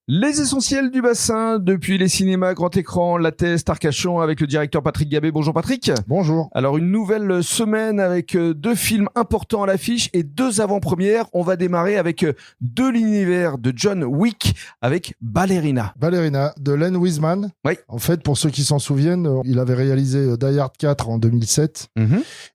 Les essentiels du bassin, depuis les cinémas, grand écran, la thèse, Arcachon, avec le directeur Patrick Gabé. Bonjour Patrick. Bonjour. Alors une nouvelle semaine avec deux films importants à l'affiche et deux avant-premières. On va démarrer avec de l'univers de John Wick avec Ballerina. Ballerina de Len Wiseman. Oui. En fait, pour ceux qui s'en souviennent, il avait réalisé Die Hard 4 en 2007.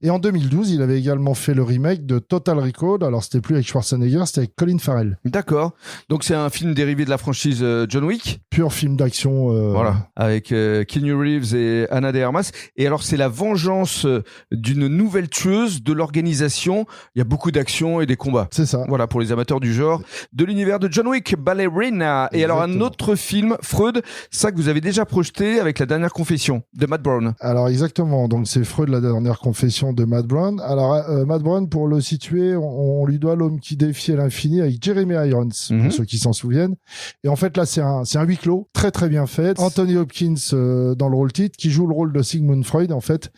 Et en 2012, il avait également fait le remake de Total Recall. Alors c'était plus avec Schwarzenegger, c'était avec Colin Farrell. D'accord. Donc c'est un film dérivé de la franchise John Wick. Pur film d'action. Voilà. Avec Keanu Reeves et Ana de Armas. Et alors c'est la vengeance d'une nouvelle tueuse de l'organisation. Il y a beaucoup d'action et des combats. C'est ça. Voilà, pour les amateurs du genre. De l'univers de John Wick, Ballerina. Et alors un autre film, Freud, ça que vous avez déjà projeté avec La Dernière Confession de Matt Brown. Alors exactement, donc c'est Freud, La Dernière Confession de Matt Brown. Alors Matt Brown, pour le situer, on lui doit L'Homme qui défiait l'infini avec Jeremy Irons, pour ceux qui s'en souviennent. Et en fait là c'est un huis clos, très très bien fait. Anthony Hopkins dans le rôle titre, qui joue le rôle de Sigmund Freud en fait.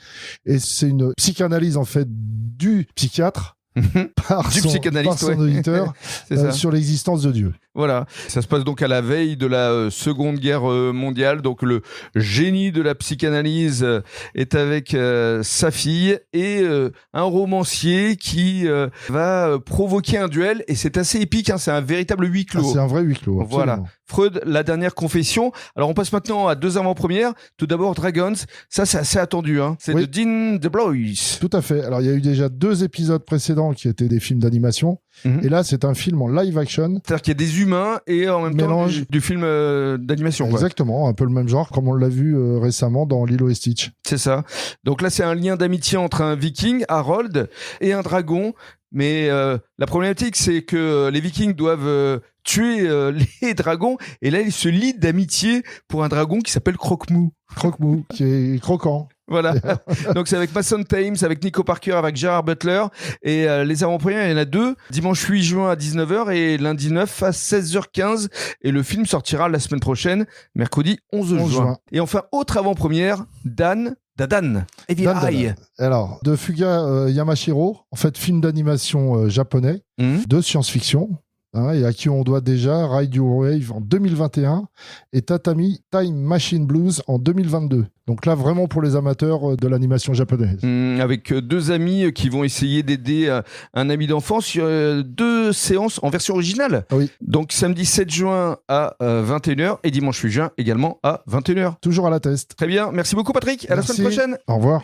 Et c'est une psychanalyse en fait du psychiatre par son auditeur sur l'existence de Dieu. Voilà, ça se passe donc à la veille de la Seconde Guerre mondiale. Donc le génie de la psychanalyse est avec sa fille et un romancier qui va provoquer un duel. Et c'est assez épique, hein, c'est un véritable huis clos. C'est un vrai huis clos, absolument. Voilà, Freud, La Dernière Confession. Alors on passe maintenant à deux avant-premières. Tout d'abord Dragons, ça c'est assez attendu, hein. C'est de Dean DeBlois. Tout à fait. Alors il y a eu déjà 2 épisodes précédents qui étaient des films d'animation. Et là, c'est un film en live action. C'est-à-dire qu'il y a des humains et en même temps du film d'animation. Exactement, un peu le même genre, comme on l'a vu récemment dans Lilo et Stitch. C'est ça. Donc là, c'est un lien d'amitié entre un viking, Harold, et un dragon. Mais la problématique, c'est que les vikings doivent tuer les dragons. Et là, ils se lient d'amitié pour un dragon qui s'appelle Croque-Mou. Croque-Mou, qui est croquant. Voilà. Donc c'est avec Mason Thames, avec Nico Parker, avec Gerard Butler. Et les avant-premières, il y en a 2. Dimanche 8 juin à 19h et lundi 9 à 16h15. Et le film sortira la semaine prochaine, mercredi 11 juin. Et enfin, autre avant-première, Dadan. Evil Eye. Alors, de Fuga Yamashiro, en fait, film d'animation japonais, de science-fiction. Et à qui on doit déjà Ride Your Wave en 2021 et Tatami Time Machine Blues en 2022. Donc là, vraiment pour les amateurs de l'animation japonaise. Avec 2 amis qui vont essayer d'aider un ami d'enfance sur 2 séances en version originale. Oui. Donc samedi 7 juin à 21h et dimanche 8 juin également à 21h. Toujours à la test. Très bien, merci beaucoup Patrick, à la semaine prochaine. Au revoir.